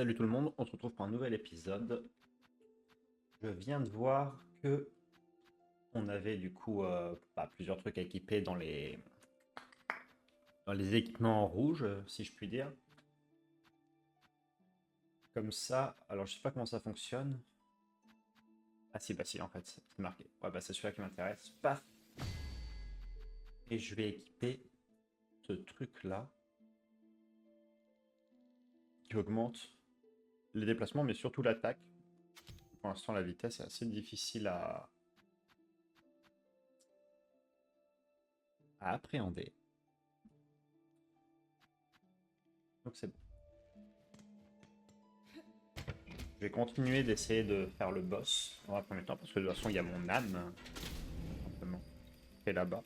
Salut tout le monde, on se retrouve pour un nouvel épisode. Je viens de voir que on avait du coup plusieurs trucs à équiper dans les équipements en rouge, si je puis dire. Comme ça, alors je sais pas comment ça fonctionne. Ah si, bah si, en fait, c'est marqué. Ouais, bah c'est celui-là qui m'intéresse. Paf! Et je vais équiper ce truc-là qui augmente les déplacements, mais surtout l'attaque. Pour l'instant, la vitesse est assez difficile à appréhender. Donc c'est bon. Je vais continuer d'essayer de faire le boss dans un premier temps, parce que de toute façon, il y a mon âme, simplement, qui est là-bas.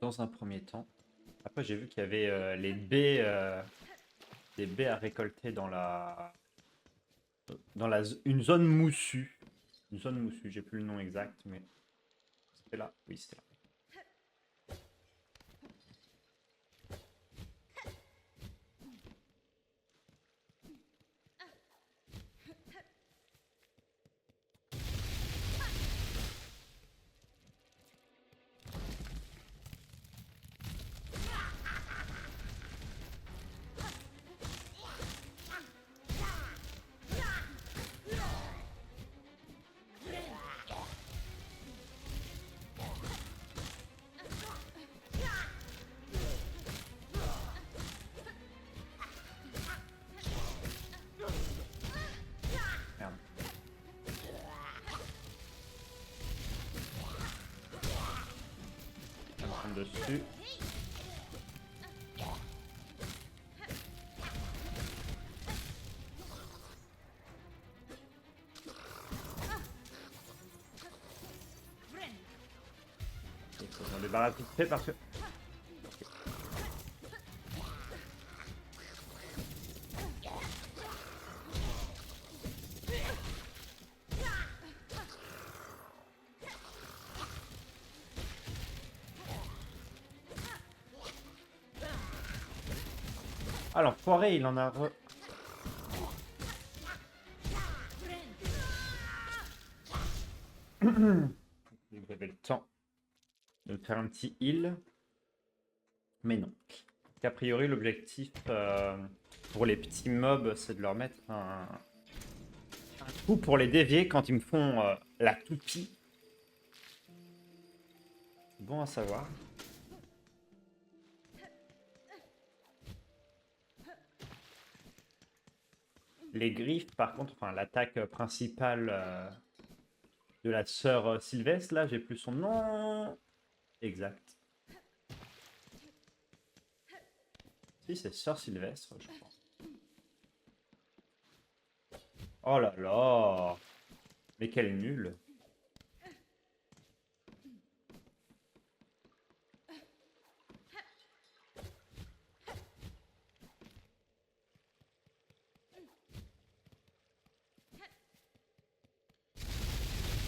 Dans un premier temps. Après, j'ai vu qu'il y avait les baies, des baies à récolter une zone moussue. Une zone moussue, j'ai plus le nom exact, mais c'était là. Oui, c'était là. Merde. Ça me tombe dessus. Il faut s'en débarrasser vite fait parce que... Ah, l'enfoiré, il en a... Vous avez le temps de me faire un petit heal. Mais non. A priori, l'objectif pour les petits mobs, c'est de leur mettre un coup pour les dévier quand ils me font la toupie. Bon à savoir. Les griffes, par contre, enfin l'attaque principale de la sœur Sylvestre, là, j'ai plus son nom exact. Si, c'est sœur Sylvestre, je crois. Oh là là! Mais quel nul!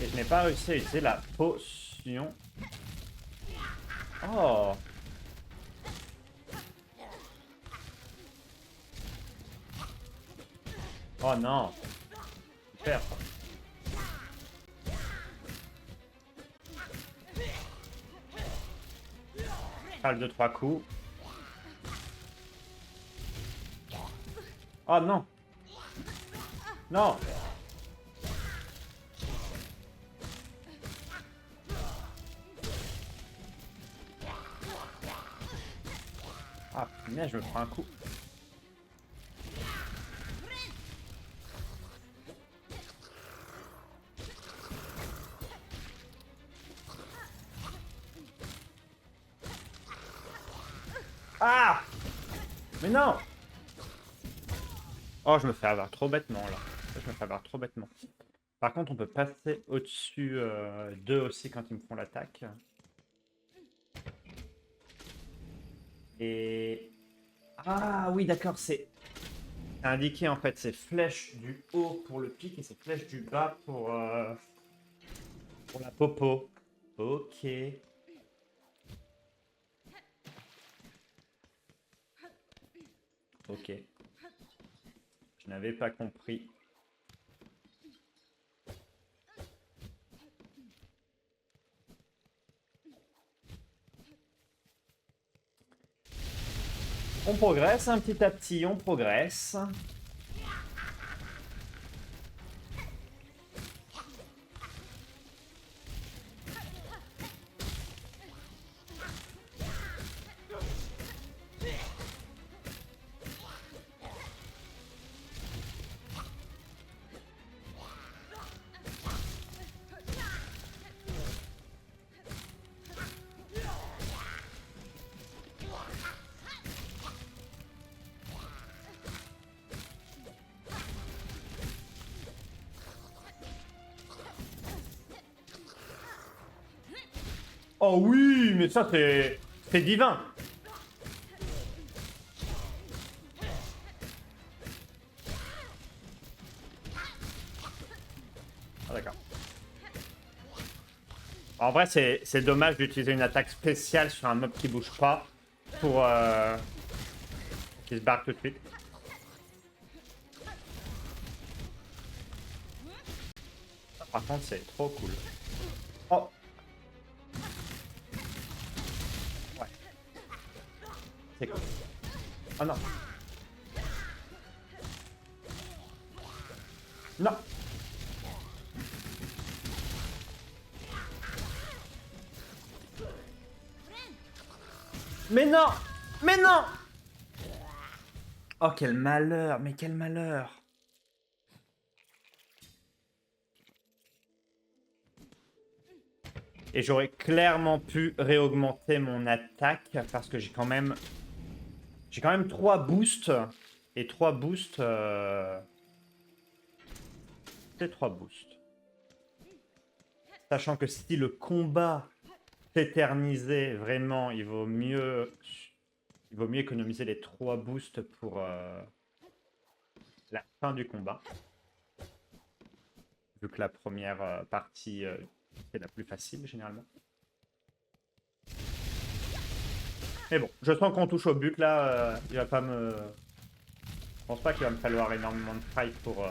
Et je n'ai pas réussi à utiliser la potion. Oh! Oh non! Super! Parle de 3 coups. Oh non! Non! Ah punaise, je me prends un coup. Ah! Mais non! Oh, je me fais avoir trop bêtement là. Je me fais avoir trop bêtement. Par contre, on peut passer au-dessus d'eux aussi quand ils me font l'attaque. Et... Ah oui, d'accord, c'est indiqué en fait. C'est flèche du haut pour le pic et c'est flèche du bas pour la popo. Ok. ok. Je n'avais pas compris. On progresse, hein, petit à petit, on progresse. Oh oui, mais ça c'est divin. Ah d'accord. En vrai, c'est dommage d'utiliser une attaque spéciale sur un mob qui bouge pas pour qu'il se barre tout de suite. Par contre, c'est trop cool. Oh. Ouais. C'est cool. Oh non. Non. Mais non. Mais non. Oh, quel malheur. Mais quel malheur. Et j'aurais clairement pu réaugmenter mon attaque parce que j'ai quand même 3 boosts. Et 3 boosts... C'est 3 boosts. Sachant que si le combat s'éternisait vraiment, il vaut mieux économiser les 3 boosts pour la fin du combat. Vu que la première partie est la plus facile généralement. Mais bon, je sens qu'on touche au but là. Il va pas me... Je pense pas qu'il va me falloir énormément de fight pour...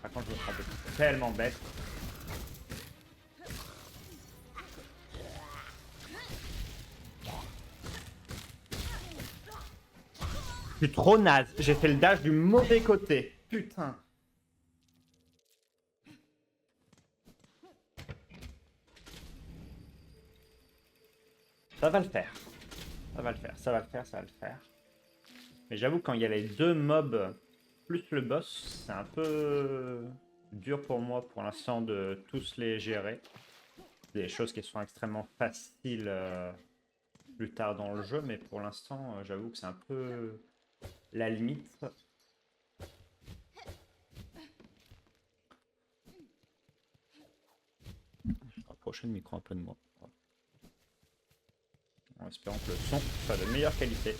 Par contre, je me trompe tellement bête. Je suis trop naze. J'ai fait le dash du mauvais côté. Putain. Ça va le faire. Ça va le faire, ça va le faire, ça va le faire. Mais j'avoue, quand il y a les 2 mobs plus le boss, c'est un peu dur pour moi pour l'instant de tous les gérer. Des choses qui sont extrêmement faciles plus tard dans le jeu, mais pour l'instant, j'avoue que c'est un peu la limite. Je vais rapprocher le micro un peu de moi. En espérant que le son soit de meilleure qualité.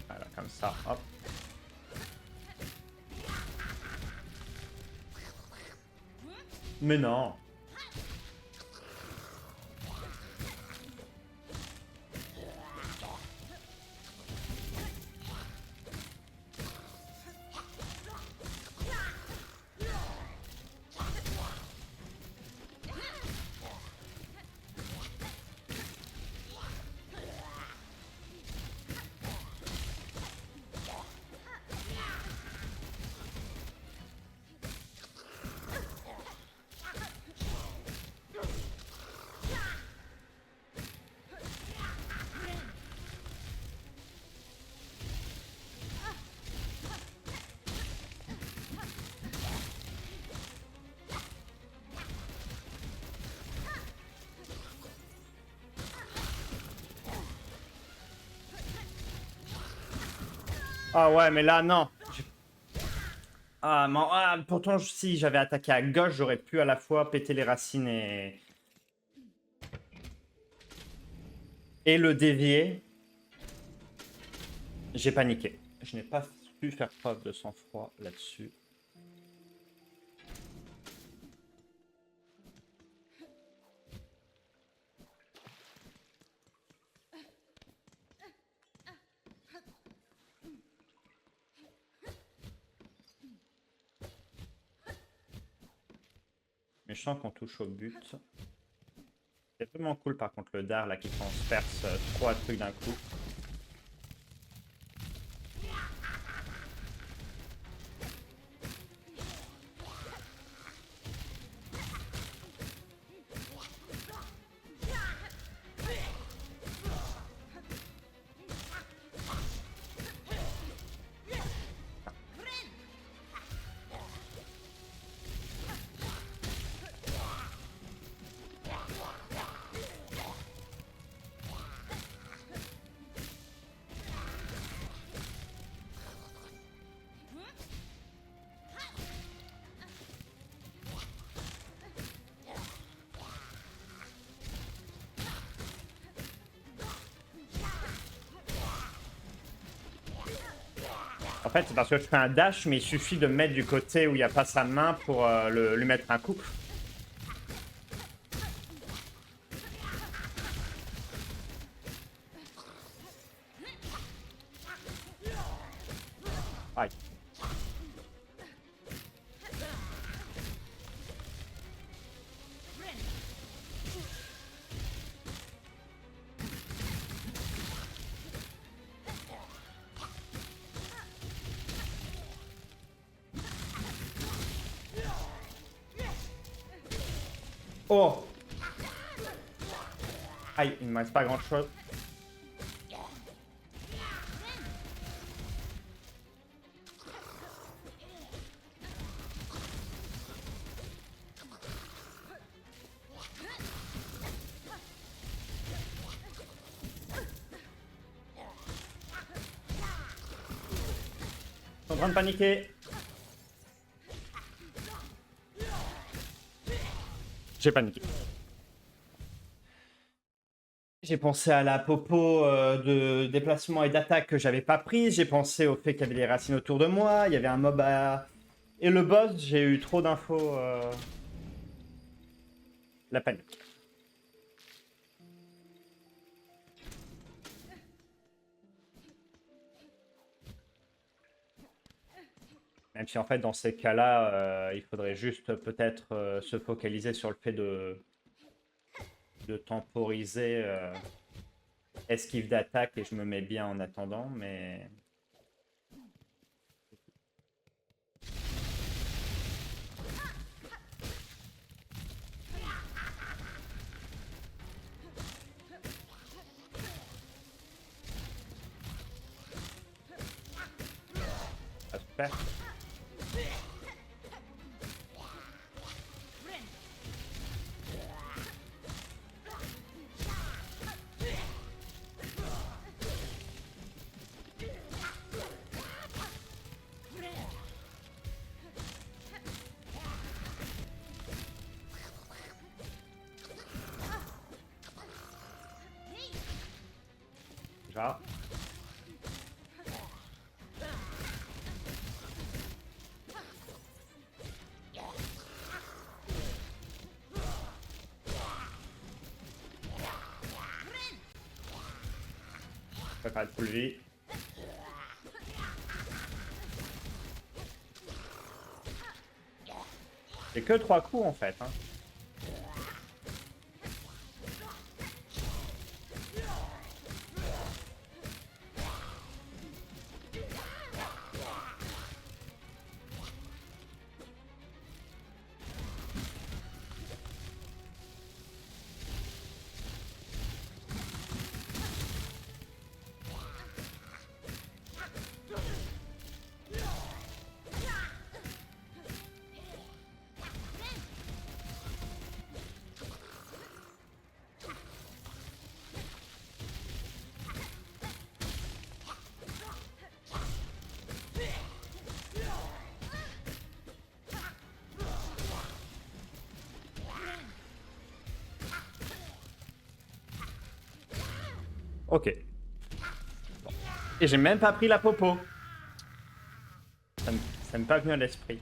Voilà, comme ça, hop. Mais non. Ah ouais, mais là, non. Pourtant, si j'avais attaqué à gauche, j'aurais pu à la fois péter les racines et le dévier. J'ai paniqué. Je n'ai pas pu faire preuve de sang-froid là-dessus. Mais je sens qu'on touche au but. C'est vraiment cool par contre le dard là qui transperce 3 trucs d'un coup. En fait, c'est parce que je fais un dash, mais il suffit de me mettre du côté où il n'y a pas sa main pour lui mettre un coup. Aïe. Oh! Aïe, il ne me reste pas grand-chose. Je suis en train de paniquer. J'ai paniqué. J'ai pensé à la popo de déplacement et d'attaque que j'avais pas prise. J'ai pensé au fait qu'il y avait des racines autour de moi. Il y avait un mob à... Et le boss, j'ai eu trop d'infos. La panique. Même si en fait, dans ces cas-là, il faudrait juste peut-être se focaliser sur le fait de temporiser esquive d'attaque et je me mets bien en attendant, mais... Ah, super. Déjà. Je préfère être full vie. C'est que 3 coups en fait. Hein. Ok. Et j'ai même pas pris la popo. Ça m'est pas venu à l'esprit.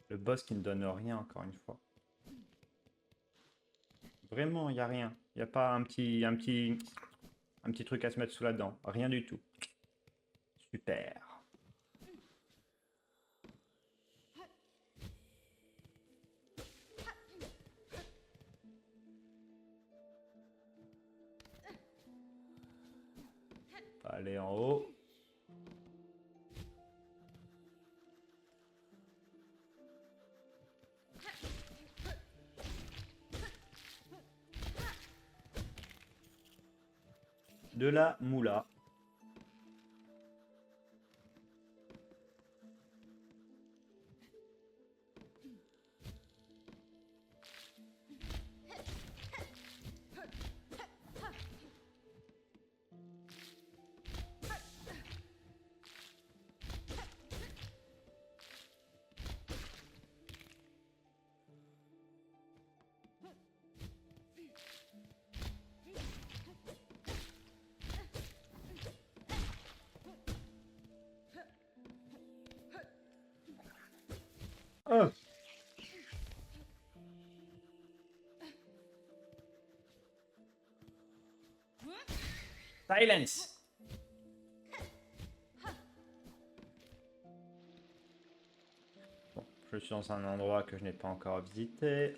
Le boss qui ne donne rien, encore une fois. Vraiment, il n'y a rien. Il n'y a pas un petit truc à se mettre sous la dent. Rien du tout. Super. On va aller en haut. De la moula. Oh. Silence. Bon, je suis dans un endroit que je n'ai pas encore visité.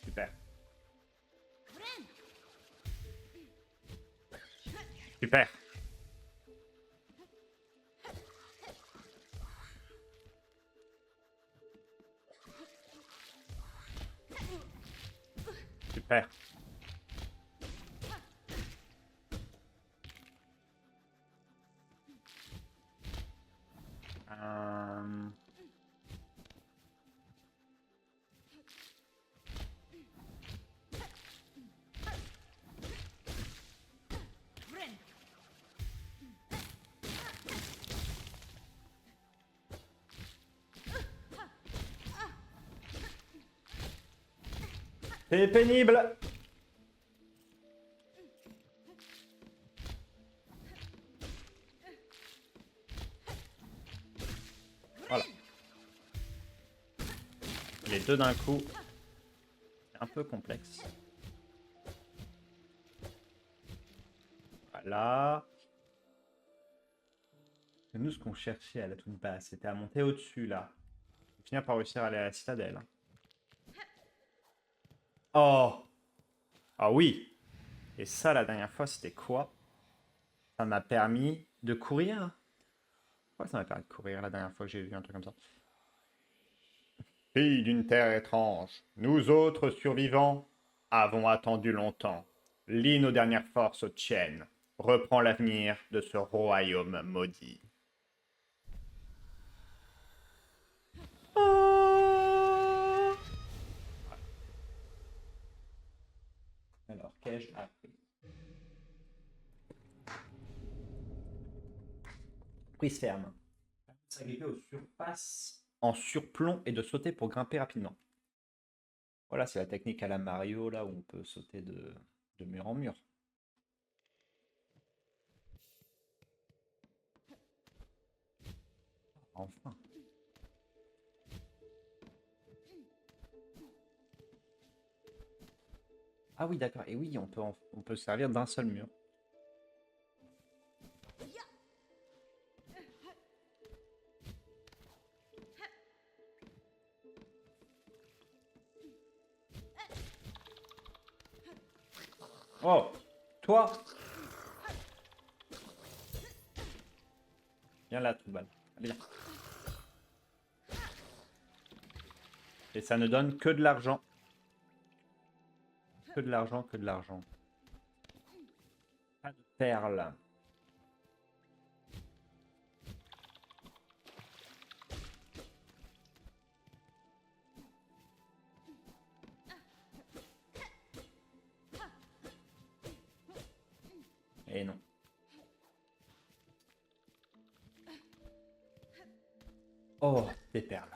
Super. Super. Super. Euh... C'est pénible. Voilà. Les deux d'un coup. C'est un peu complexe. Voilà. Nous, ce qu'on cherchait à la toute base, c'était à monter au-dessus, là. Et finir par réussir à aller à la citadelle. Oh! Ah oui! Et ça, la dernière fois, c'était quoi? Ça m'a permis de courir. Pourquoi ça m'a permis de courir la dernière fois que j'ai vu un truc comme ça? Fille d'une terre étrange, nous autres survivants avons attendu longtemps. Lis nos dernières forces aux tiennes. Reprends l'avenir de ce royaume maudit. Alors, qu'ai-je appris? Prise ferme. S'agripper aux surfaces en surplomb et de sauter pour grimper rapidement. Voilà, c'est la technique à la Mario, là, où on peut sauter de mur en mur. Enfin. Ah oui, d'accord. Et oui, on peut se servir d'un seul mur. Oh, toi, viens là, tout balle. Allez, viens. Et ça ne donne que de l'argent. Que de l'argent, que de l'argent. Pas de perles. Et non. Oh, des perles.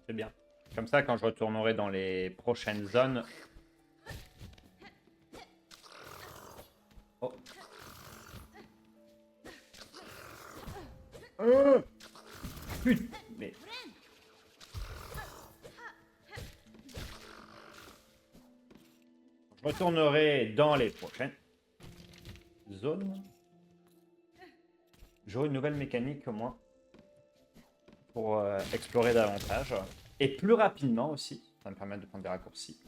C'est bien. Comme ça, quand je retournerai dans les prochaines zones... Oh. Putain, mais... Je retournerai dans les prochaines zones. J'aurai une nouvelle mécanique au moins pour explorer davantage. Et plus rapidement aussi. Ça va me permettre de prendre des raccourcis.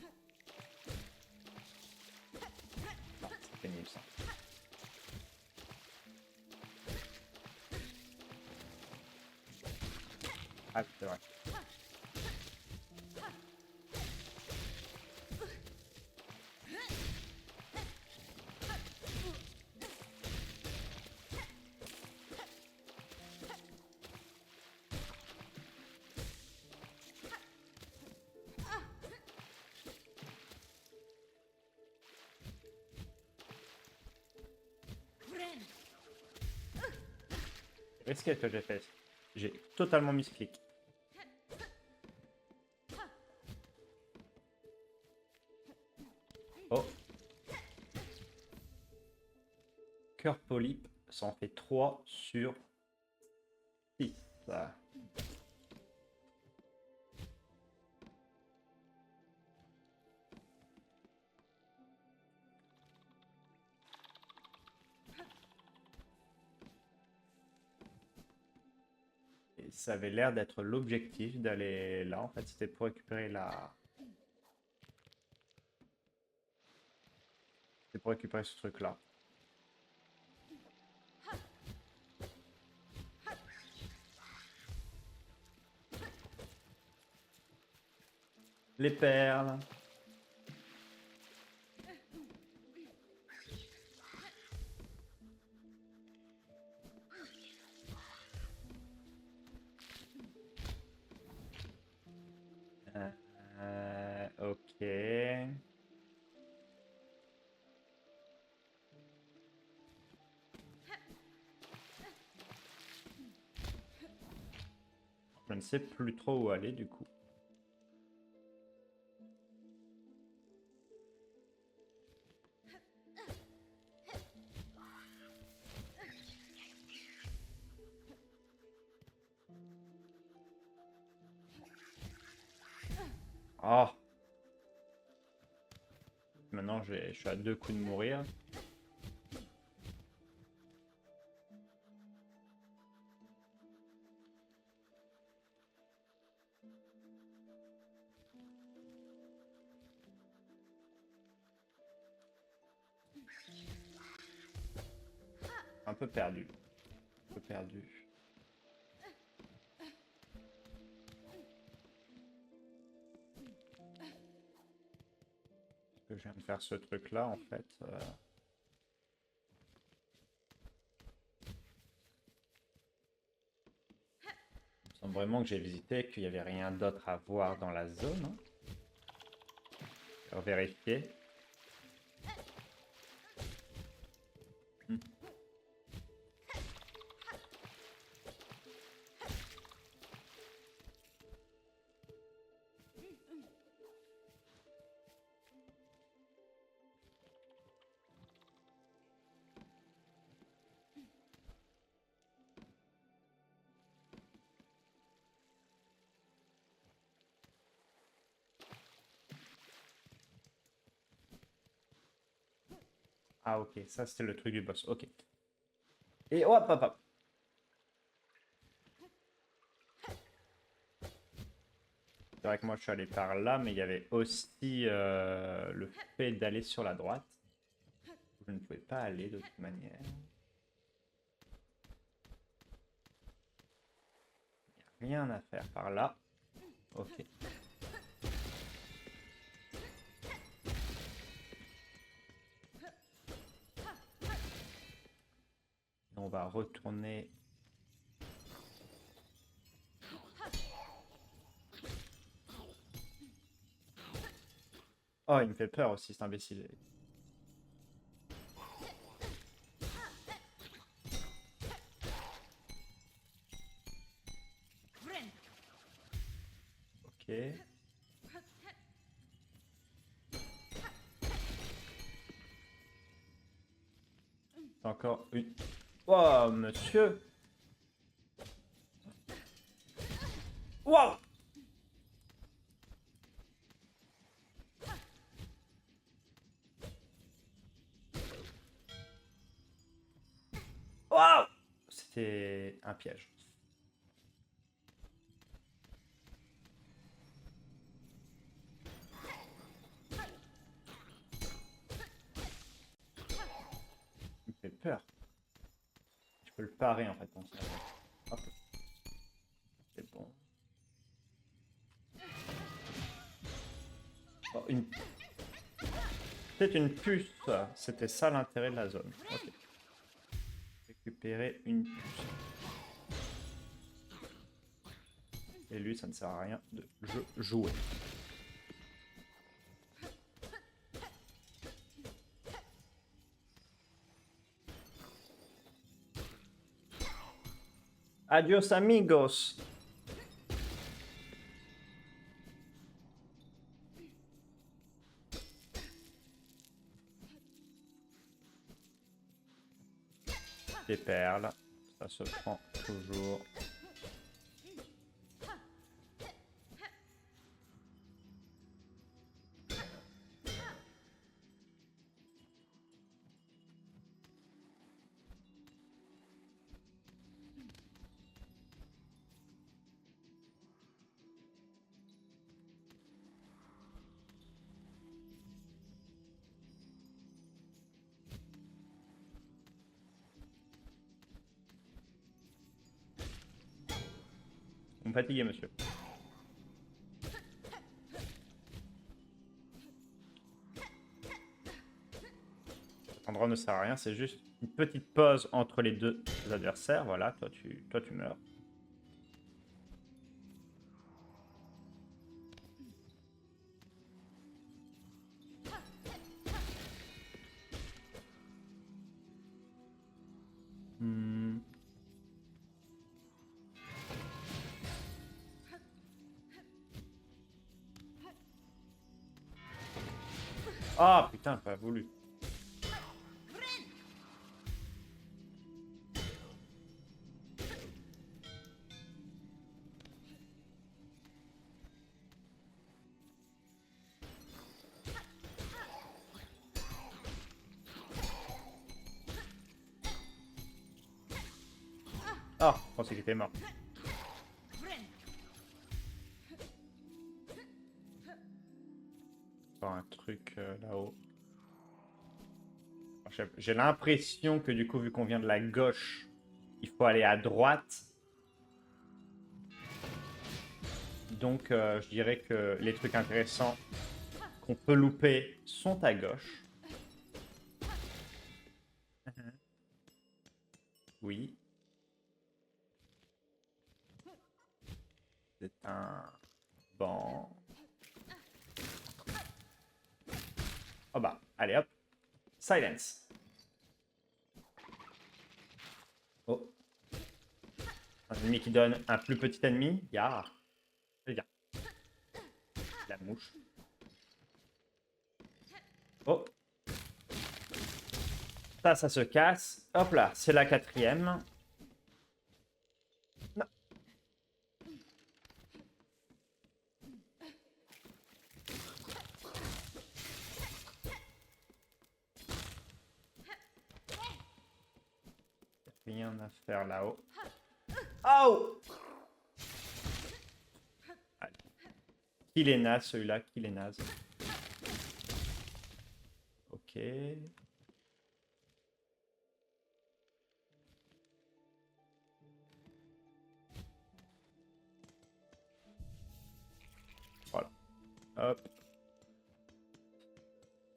Non, c'est pénible ça. Ah, c'est vrai. Risqué ce que j'ai fait. J'ai totalement mis ce clic. Oh. Cœur polype, ça en fait 3 sur 6. Et ça avait l'air d'être l'objectif d'aller là. En fait, c'était pour récupérer la... C'était pour récupérer ce truc-là. Les perles. Ok. Je ne sais plus trop où aller du coup. Oh. Maintenant, je suis à 2 coups de mourir. Un peu perdu. Un peu perdu. Parce que je viens de faire ce truc-là, en fait. Il me semble vraiment que j'ai visité, qu'il n'y avait rien d'autre à voir dans la zone. Hein. Je vais vérifier. Ah ok, ça c'était le truc du boss. Ok. Et hop, hop, hop. C'est vrai que moi je suis allé par là, mais il y avait aussi le fait d'aller sur la droite. Je ne pouvais pas aller de toute manière. Il n'y a rien à faire par là. Ok. on va retourner. Oh, il me fait peur aussi, cet imbécile. Ok. Encore une. Oh, monsieur. Wow. Wow. C'était un piège. Il me fait peur. Je peux le parer en fait. Hop. C'est bon. Oh, une... Peut-être une puce. C'était ça l'intérêt de la zone. Ok. Récupérer une puce. Et lui, ça ne sert à rien de jouer. Adios amigos. Des perles. Ça se prend toujours. Vous me fatiguez, monsieur. Cet endroit ne sert à rien, c'est juste une petite pause entre les deux adversaires. Voilà, toi tu meurs. Hmm. Ah putain, pas voulu. Ah, je pensais qu'il était mort. Encore un truc là-haut. J'ai l'impression que du coup, vu qu'on vient de la gauche, il faut aller à droite. Donc, je dirais que les trucs intéressants qu'on peut louper sont à gauche. Oui. C'est un banc. Oh bah, allez hop. Silence. Oh. Un ennemi qui donne un plus petit ennemi. Ya. C'est bien. La mouche. Oh. Ça se casse. Hop là, c'est la quatrième. Non. Rien à faire là-haut. Oh! Allez. Qu'il est naze celui-là, qu'il est naze. Ok. Voilà. Hop.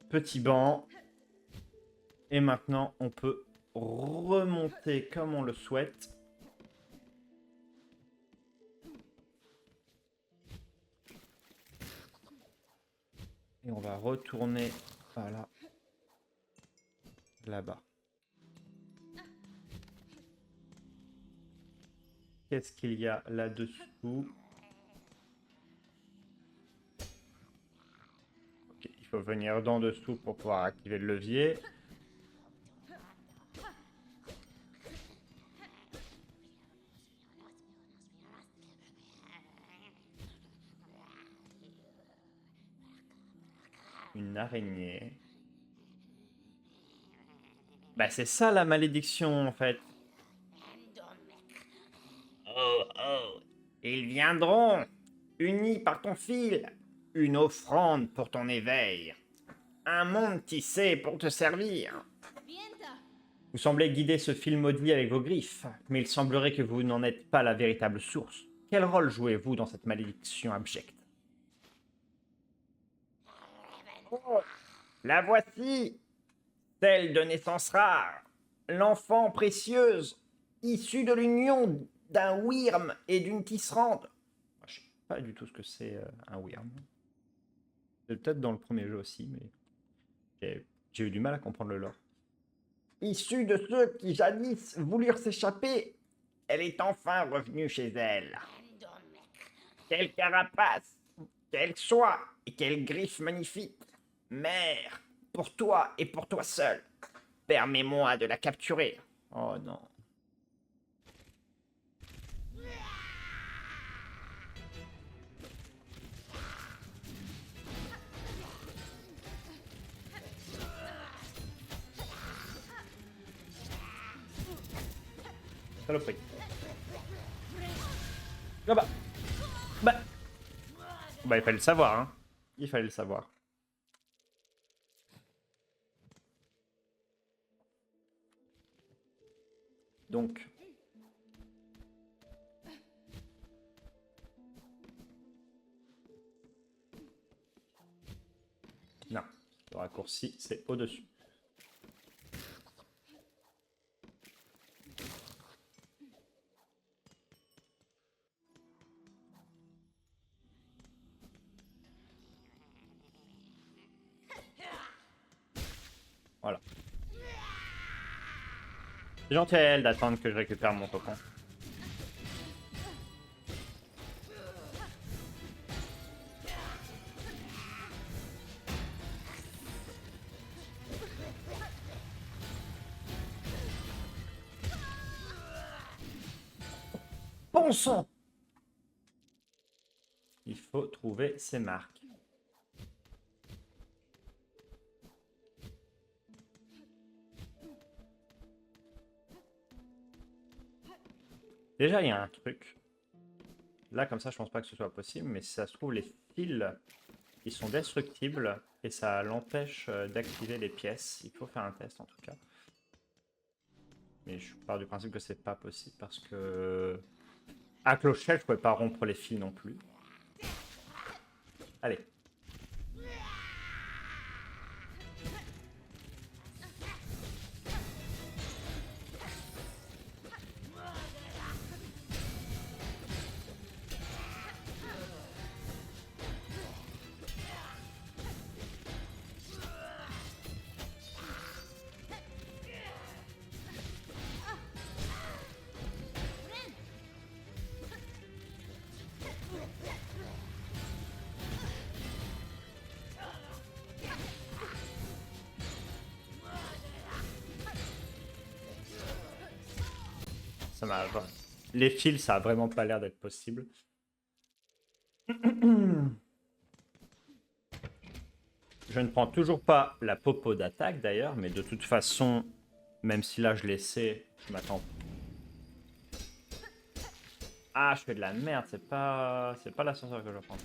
Petit banc. Et maintenant, on peut remonter comme on le souhaite. Et on va retourner voilà, là-bas. Qu'est-ce qu'il y a là-dessous? Okay, il faut venir d'en dessous pour pouvoir activer le levier. Une araignée. Bah c'est ça la malédiction en fait. Oh, oh, ils viendront, unis par ton fil, une offrande pour ton éveil, un monde tissé pour te servir. Vous semblez guider ce fil maudit avec vos griffes, mais il semblerait que vous n'en êtes pas la véritable source. Quel rôle jouez-vous dans cette malédiction abjecte? Oh, la voici, celle de naissance rare, l'enfant précieuse, issue de l'union d'un wyrm et d'une tisserande. Je sais pas du tout ce que c'est un wyrm. C'est peut-être dans le premier jeu aussi, mais j'ai eu du mal à comprendre le lore. Issue de ceux qui jadis voulurent s'échapper, elle est enfin revenue chez elle. Quelle carapace, quelle soie et quelle griffe magnifique. Mère, pour toi et pour toi seul, permets-moi de la capturer. Oh non. Saloperie. Ah bah. Bah il fallait le savoir, hein. Il fallait le savoir. Donc. Non, le raccourci, c'est au-dessus. Voilà. C'est gentil à elle d'attendre que je récupère mon cocon. Bon sang! Il faut trouver ses marques. Déjà, il y a un truc. Là, comme ça, je pense pas que ce soit possible, mais si ça se trouve, les fils, ils sont destructibles et ça l'empêche d'activer les pièces. Il faut faire un test en tout cas. Mais je pars du principe que c'est pas possible parce que à clochette, je pouvais pas rompre les fils non plus. Allez. Ça m'a... Les fils, ça a vraiment pas l'air d'être possible. Je ne prends toujours pas la popo d'attaque d'ailleurs, mais de toute façon, même si là je l'essaie, je m'attends. Ah, je fais de la merde, c'est pas l'ascenseur que je vais prendre.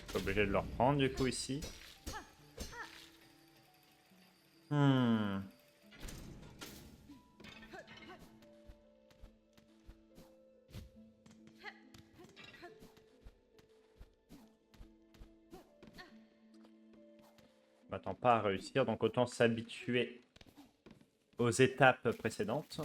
Je suis obligé de le reprendre du coup ici. m'attends pas à réussir, donc autant s'habituer aux étapes précédentes.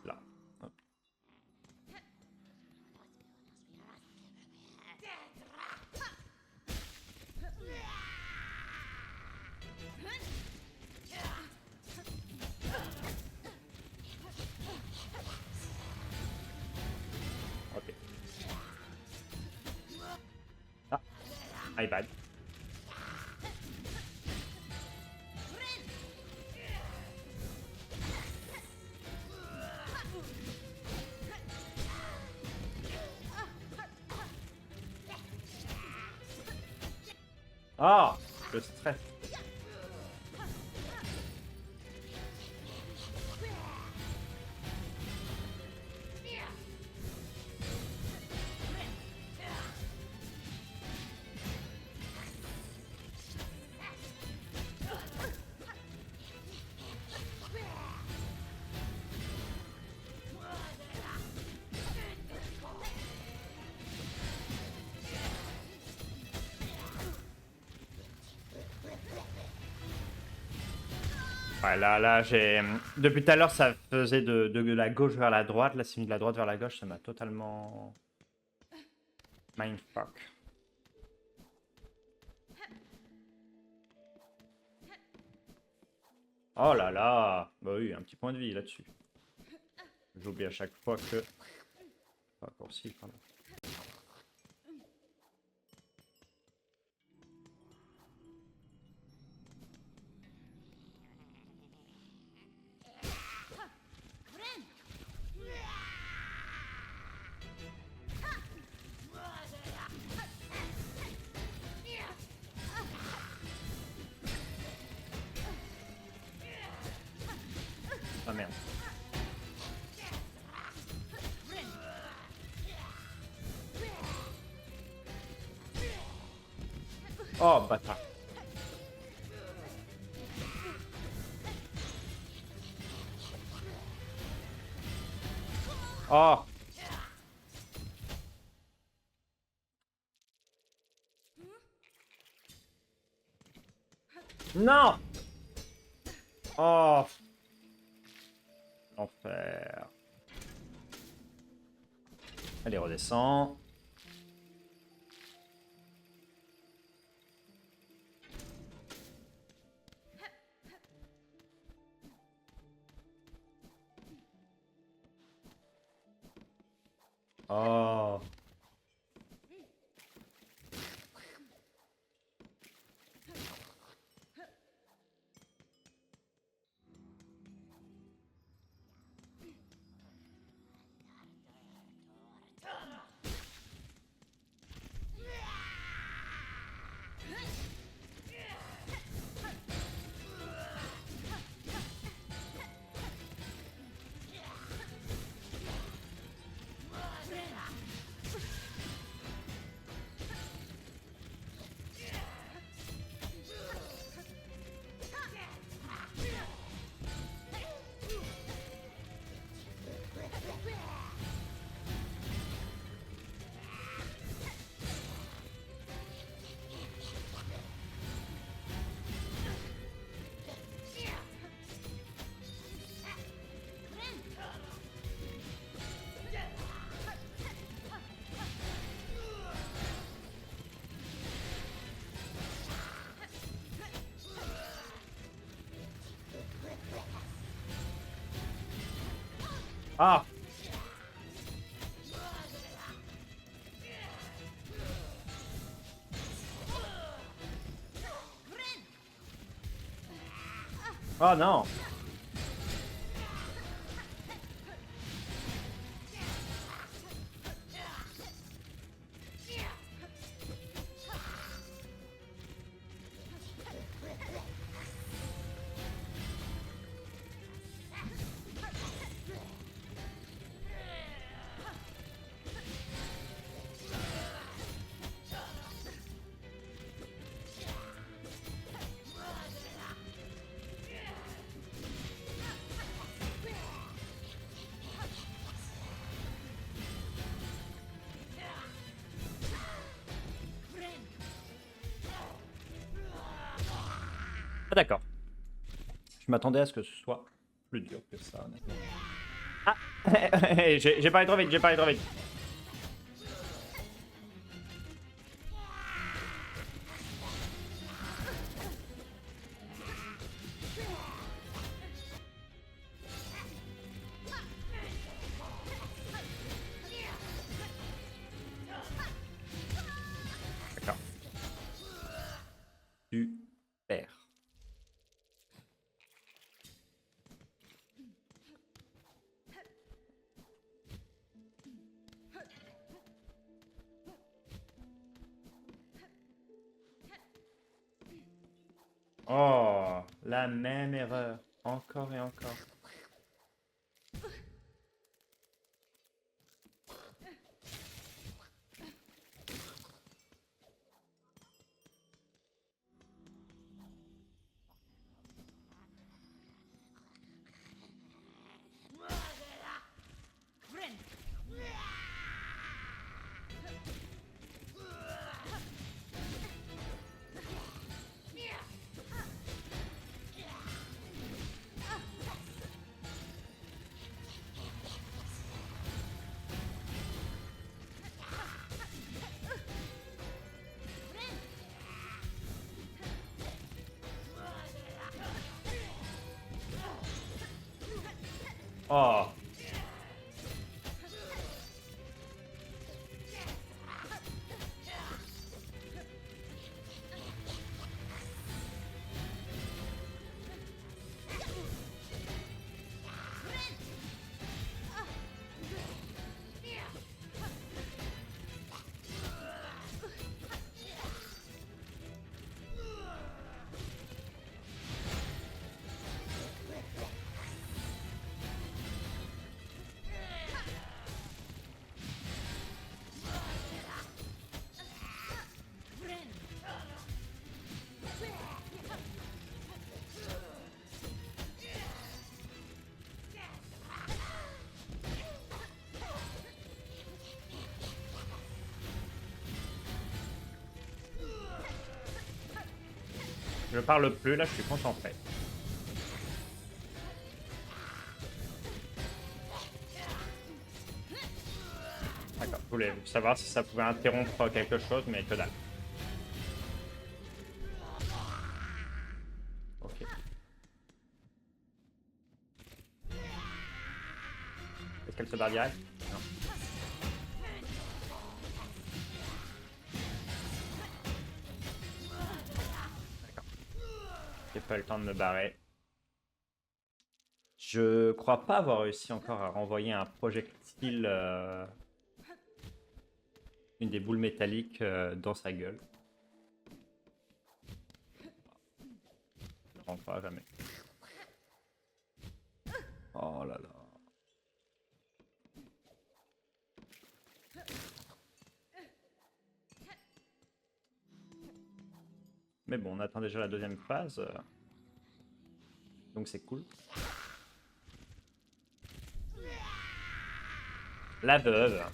Là. Hop. Ok. Ah, my bad. Ah, le stress. Ouais, là, j'ai... Depuis tout à l'heure, ça faisait de la gauche vers la droite. Là, c'est mis de la droite vers la gauche. Ça m'a totalement... mindfuck. Oh là là. Bah oui, un petit point de vie là-dessus. J'oublie à chaque fois que... Raccourci, pardon. Ah merde. Oh, bâtard. Oh. Non. Oh. Enfer. Allez, redescends. Oh. Ah. Oh non. Ah d'accord. Je m'attendais à ce que ce soit plus dur que ça, honnêtement. Ah j'ai parlé trop vite, j'ai parlé trop vite. D'accord. Super. Oh, la même erreur. Encore et encore. Oh. Je parle plus, là, je suis concentré. D'accord, je voulais savoir si ça pouvait interrompre quelque chose, mais que dalle. Ok. Est-ce qu'elle se barre direct? Non. D'accord. J'ai pas eu le temps de me barrer. Je crois pas avoir réussi encore à renvoyer un projectile, une des boules métalliques dans sa gueule. Je ne rentre pas jamais. Oh là là. Mais bon, on attend déjà la deuxième phase. Donc c'est cool. La veuve.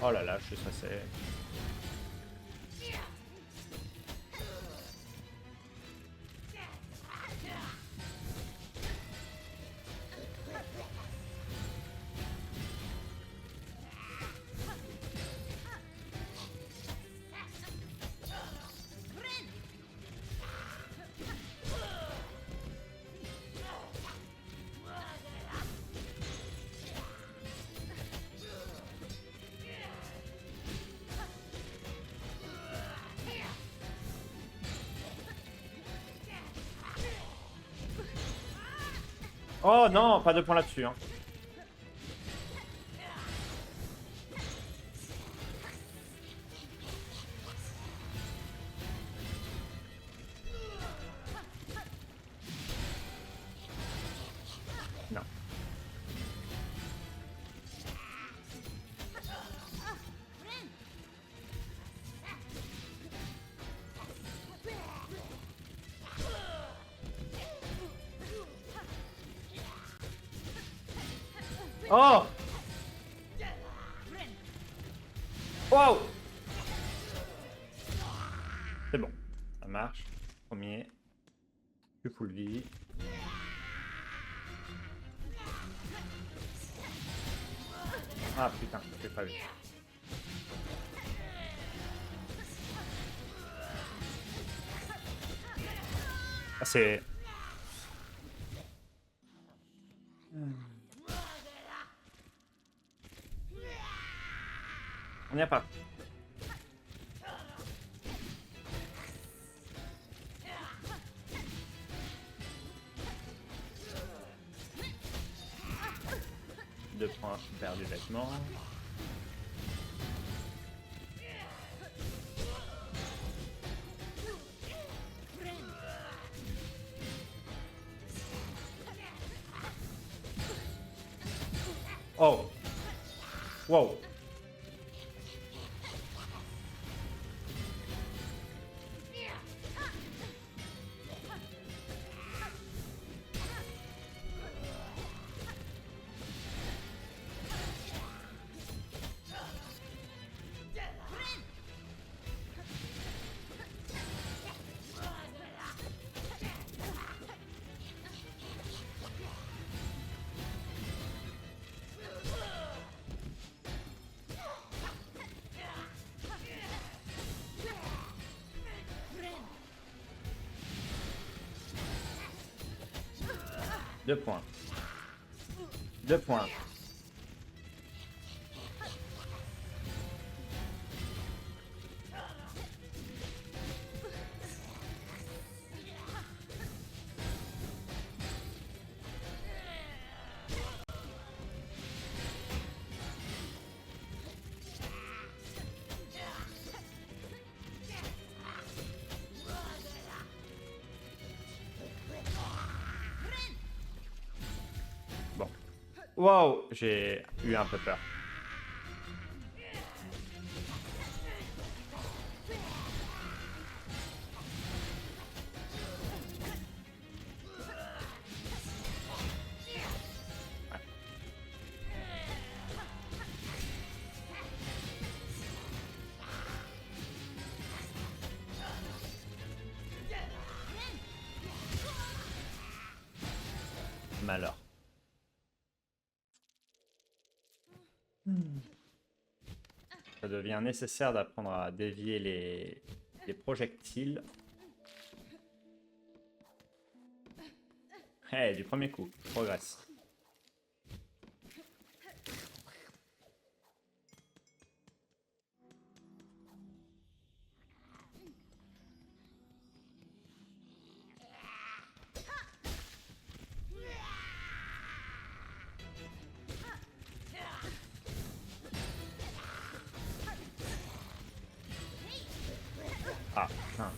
Oh là là, je suis stressé. Oh non, pas de point là-dessus. Hein. Non. Oh! Wow! marche. Premier. Tu full vie. Ah putain, j'ai pas vu. Ah, c'est... On n'y a pas. Deux points, je perds du vêtement. Oh! Wow! Deux points. Deux points. Bon. Wow! J'ai eu un peu peur. Malheur. Ça devient nécessaire d'apprendre à dévier les projectiles. Hey, du premier coup, je progresse. Ah, putain.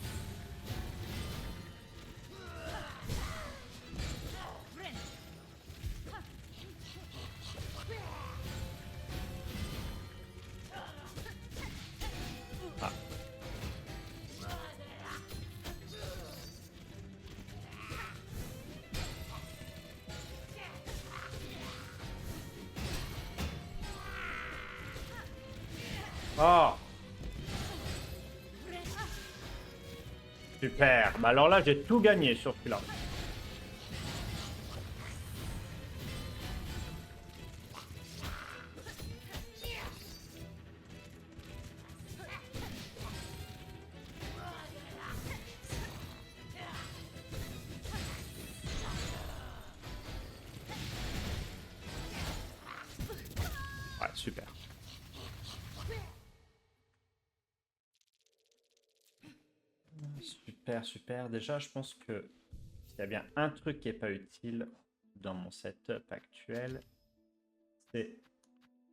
Ah. Oh! Super. Bah alors là, j'ai tout gagné sur celui-là. Ouais, super. Super, super. Déjà, je pense que s'il y a bien un truc qui n'est pas utile dans mon setup actuel, c'est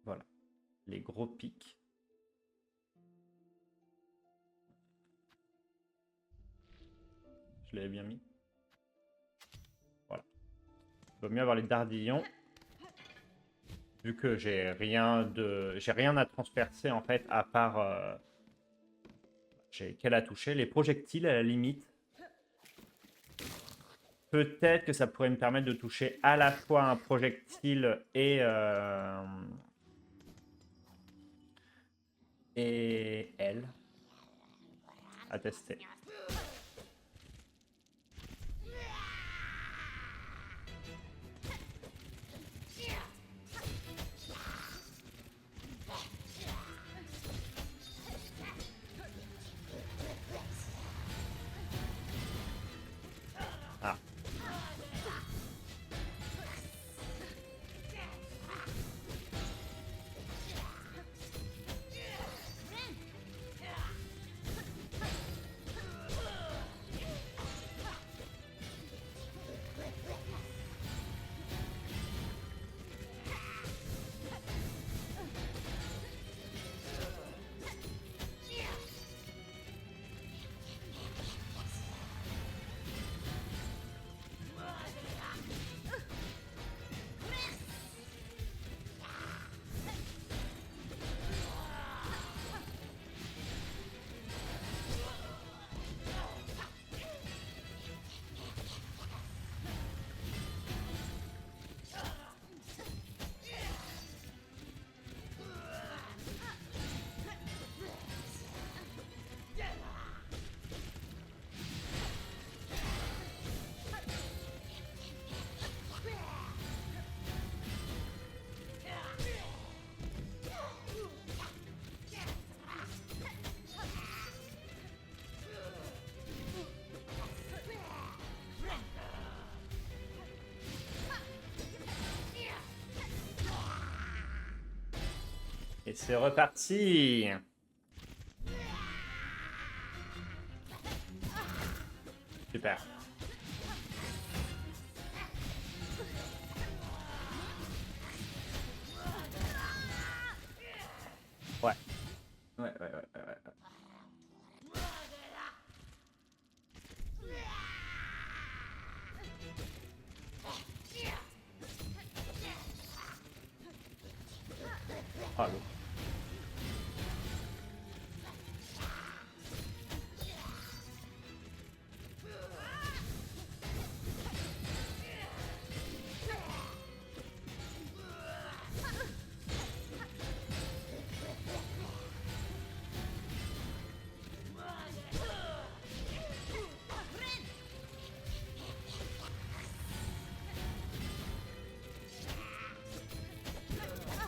voilà, les gros pics. Je l'avais bien mis. Voilà. Il vaut mieux avoir les dardillons. Vu que j'ai rien à transpercer en fait à part j'ai qu'elle a touché les projectiles à la limite. Peut-être que ça pourrait me permettre de toucher à la fois un projectile et elle à tester. Et c'est reparti. Super. Ouais. Ouais. Ah, l'eau.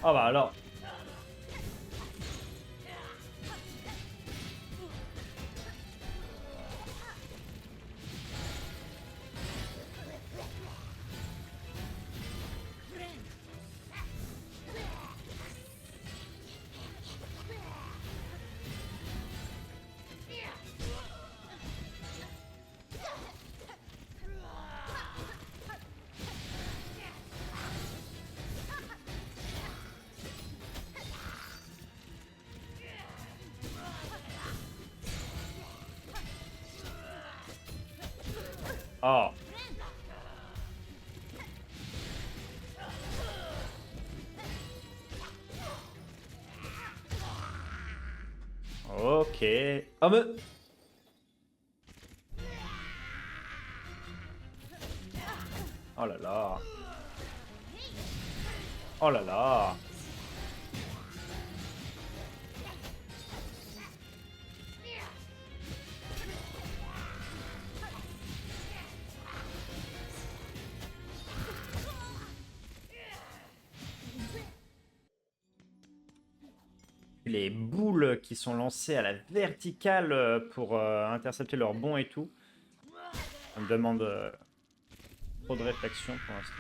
Oh bah alors. Oh. Ok. Oh mais... Oh là là. Oh là là. Les boules qui sont lancées à la verticale pour intercepter leurs bonds et tout. Ça me demande trop de réflexion pour l'instant.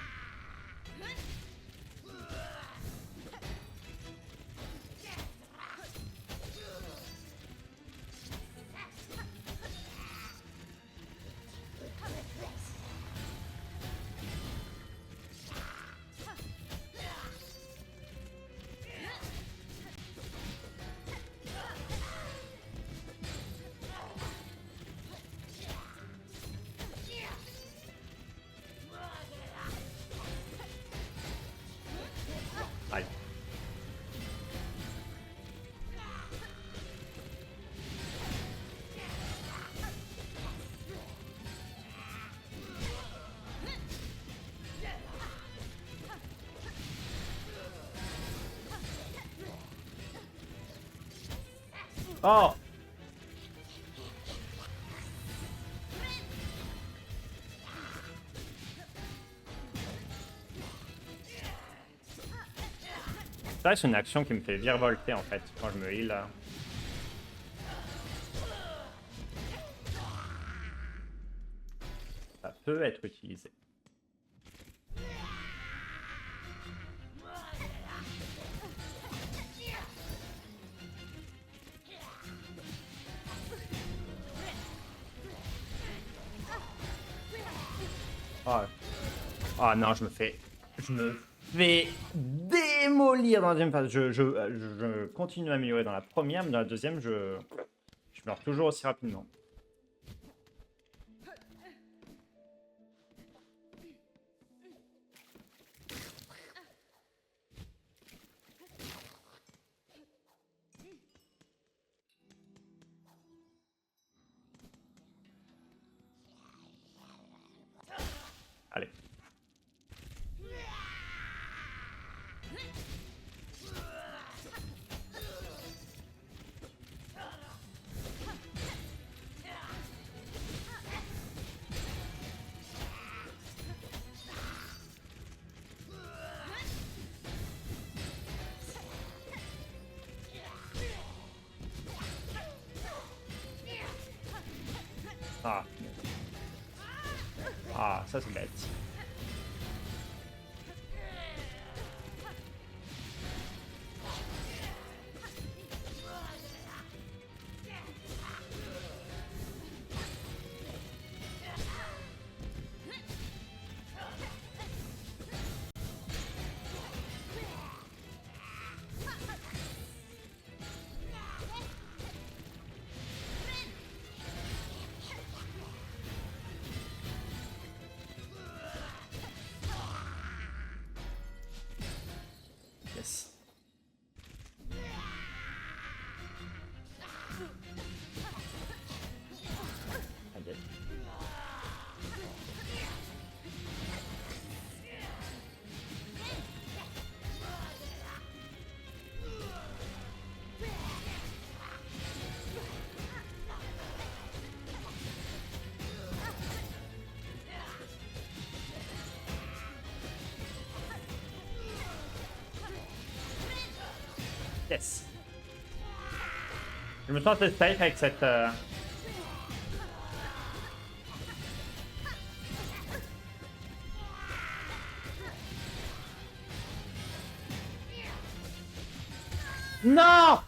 Aïe. Oh! Ça, c'est une action qui me fait virevolter en fait quand je me heal là. Ça peut être utilisé. Oh. Oh non, je me fais démolir dans la deuxième phase. Je continue à améliorer dans la première, mais dans la deuxième, je meurs toujours aussi rapidement. Allez. Ah. Ah, ça c'est bête. Yes. Je me sens assez safe avec cette... Non!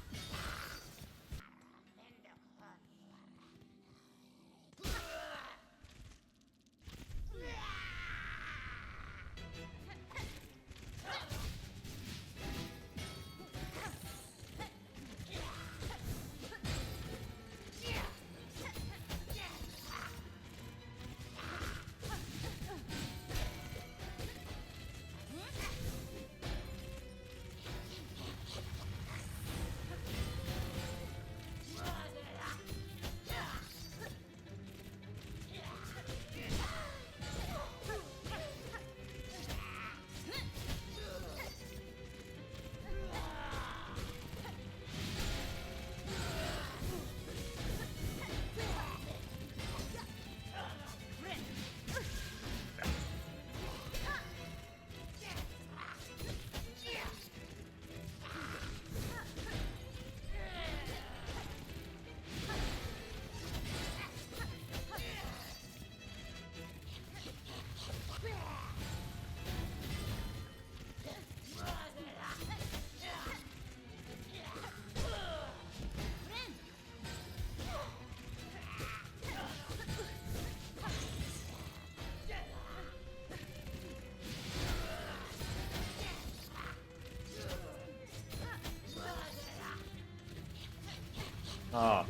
Ah.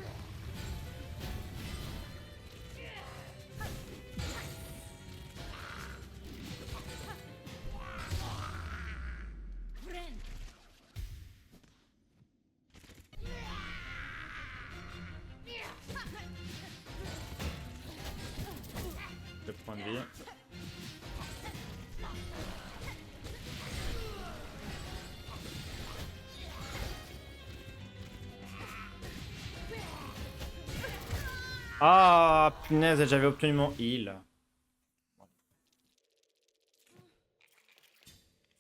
Le point de vie. Ah, punaise, j'avais obtenu mon heal.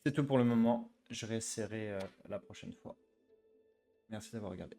C'est tout pour le moment. Je réessayerai la prochaine fois. Merci d'avoir regardé.